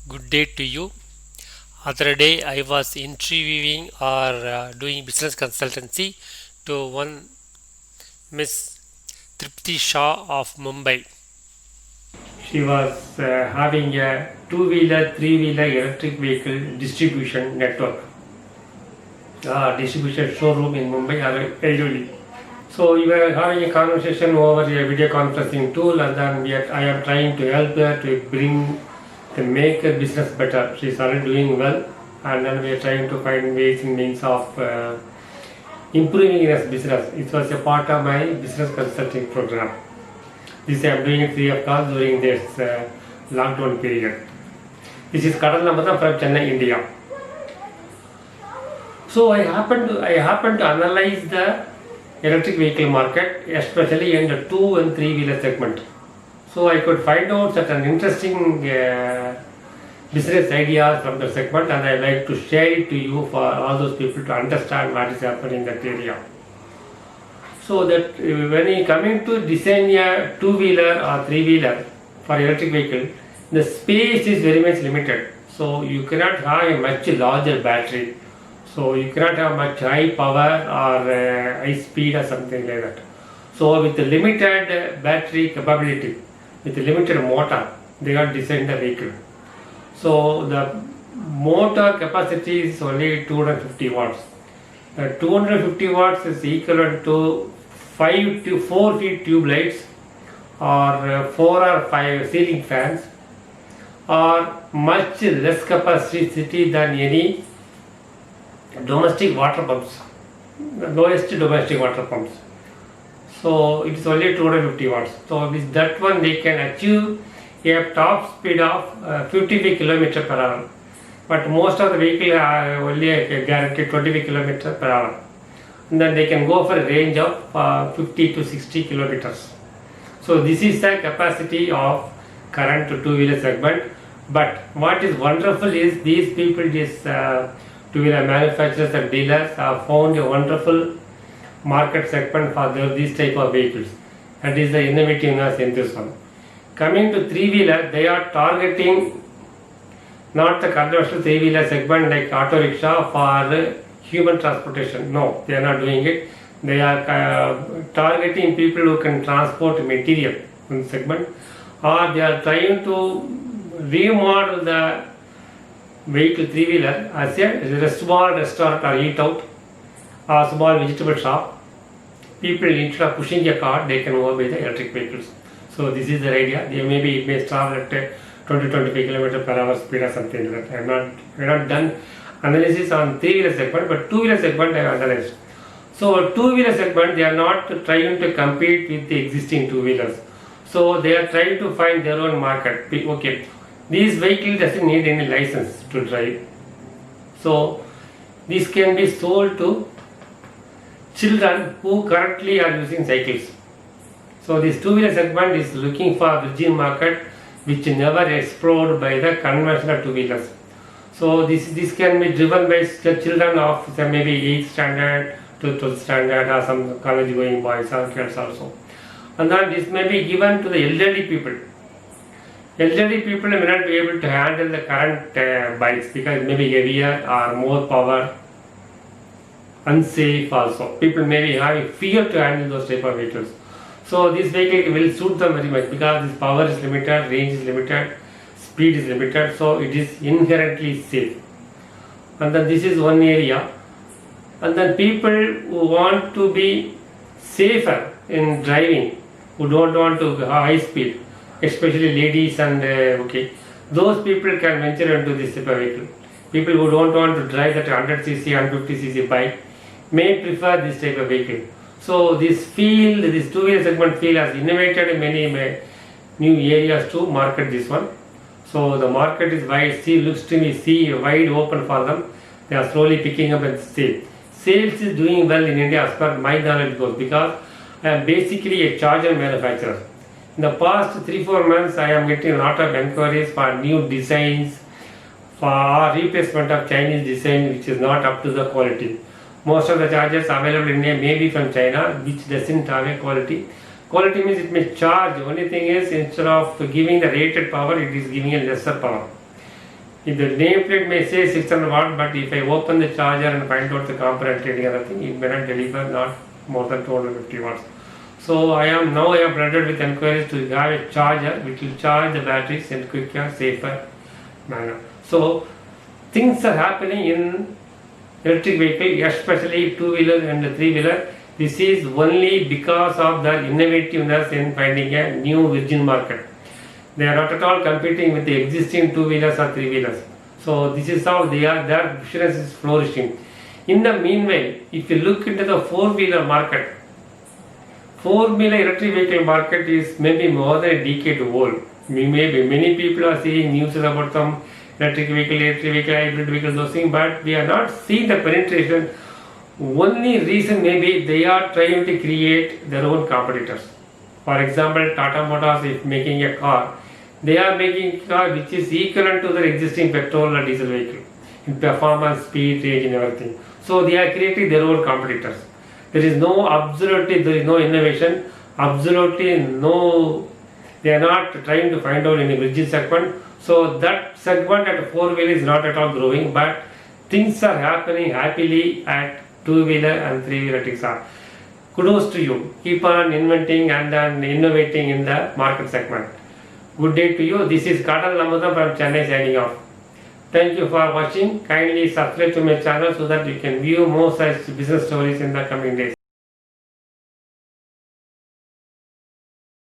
Good day to you. Other day I was interviewing or doing business consultancy to one Miss Tripti Shah of Mumbai. She was having a two-wheeler, three-wheeler electric vehicle distribution network, distribution showroom in Mumbai or Airoli. So we were having a conversation over a video conferencing tool, and then I am trying to help her to bring to make her business better. She's already doing well, and then we are trying to find ways and means of improving her business. It was a part of my business consulting program. This I am doing it free of cost during this lockdown period. This is Kadal Namata from Chennai, India. So I happened to analyze the electric vehicle market, especially in the two and three wheeler segment. So I could find out certain interesting business ideas from the segment, and I like to share it to you for all those people to understand what is happening in that area. So that when you coming to design a two wheeler or three wheeler for electric vehicle, the space is very much limited. So you cannot have a much larger battery. So you cannot have much high power or high speed or something like that. So with the limited battery capability, with the limited motor, they have designed the vehicle. So the motor capacity is only 250 watts. 250 watts is equivalent to 5 to 4 feet tube lights, or 4 or 5 ceiling fans, or much less capacity than any domestic water pumps, the lowest domestic water pumps. So it is only 250 watts. So with that one they can achieve a top speed of 55 km per hour. But most of the vehicle are only guaranteed 25 km per hour. And then they can go for a range of 50 to 60 kilometers. So this is the capacity of current two-wheeler segment. But what is wonderful is these people, these two-wheeler manufacturers and dealers have found a wonderful market segment for these type of vehicles. That is the innovativeness in this one. Coming to three-wheeler, they are targeting not the conventional three-wheeler segment like auto rickshaw for human transportation. No, they are not doing it. They are targeting people who can transport material in the segment, or they are trying to remodel the vehicle three-wheeler as a small restaurant or eat out or small vegetable shop. People, instead of pushing a car, they can go by the electric vehicles. So this is the idea. Maybe it may start at 20-25 km per hour speed or something like that. I have not done analysis on three-wheeler segment, but two-wheeler segment I have analyzed. So two-wheeler segment, they are not trying to compete with the existing two-wheelers. So they are trying to find their own market. Okay, this vehicle doesn't need any license to drive. So this can be sold to children who currently are using cycles. So this two-wheeler segment is looking for a virgin market which never explored by the conventional two-wheelers. So this can be driven by children of maybe 8th standard to 12th standard, or some college going boys or girls also. And then this may be given to the elderly people. Elderly people may not be able to handle the current bikes because it may be heavier or more power, unsafe also. People may be having fear to handle those type of vehicles. So this vehicle will suit them very much because this power is limited, range is limited, speed is limited, so it is inherently safe. And then this is one area. And then people who want to be safer in driving, who don't want to high speed, especially ladies and those people can venture into this type of vehicle. People who don't want to drive that 100cc, 150cc bike may prefer this type of vehicle. So this two-wheeler segment field has innovated many new areas to market this one. So the market is wide, looks to me wide open for them. They are slowly picking up and sale. Sales is doing well in India as per my knowledge goes, because I am basically a charger manufacturer. In the past 3-4 months, I am getting a lot of enquiries for new designs, for replacement of Chinese design which is not up to the quality. Most of the chargers available in India may be from China, which doesn't have a quality. Quality means it may charge. Only thing is, instead of giving the rated power, it is giving a lesser power. If the nameplate may say 600 watt, but if I open the charger and find out the component trading other thing, it may not deliver not more than 250 watts. So I have flooded with inquiries to have a charger which will charge the batteries in quicker, safer manner. So things are happening in electric vehicle, especially two-wheeler and three-wheeler. This is only because of the innovativeness in finding a new virgin market. They are not at all competing with the existing two-wheelers or three-wheelers. So this is how their business is flourishing. In the meanwhile, if you look into the four-wheeler market, four-wheeler electric vehicle market is maybe more than a decade old. Maybe many people are seeing news about some electric vehicle, hybrid vehicle, those things, but we are not seeing the penetration. Only reason maybe they are trying to create their own competitors. For example, Tata Motors is making a car. They are making a car which is equivalent to their existing petrol or diesel vehicle in performance, speed, range and everything. So they are creating their own competitors. There is no innovation, absolutely no, they are not trying to find out any virgin segment. So that segment at four-wheeler is not at all growing, but things are happening happily at two-wheeler and three-wheeler things are. Kudos to you. Keep on inventing and then innovating in the market segment. Good day to you. This is Kadal Lamudam from Chennai signing off. Thank you for watching. Kindly subscribe to my channel so that you can view more such business stories in the coming days.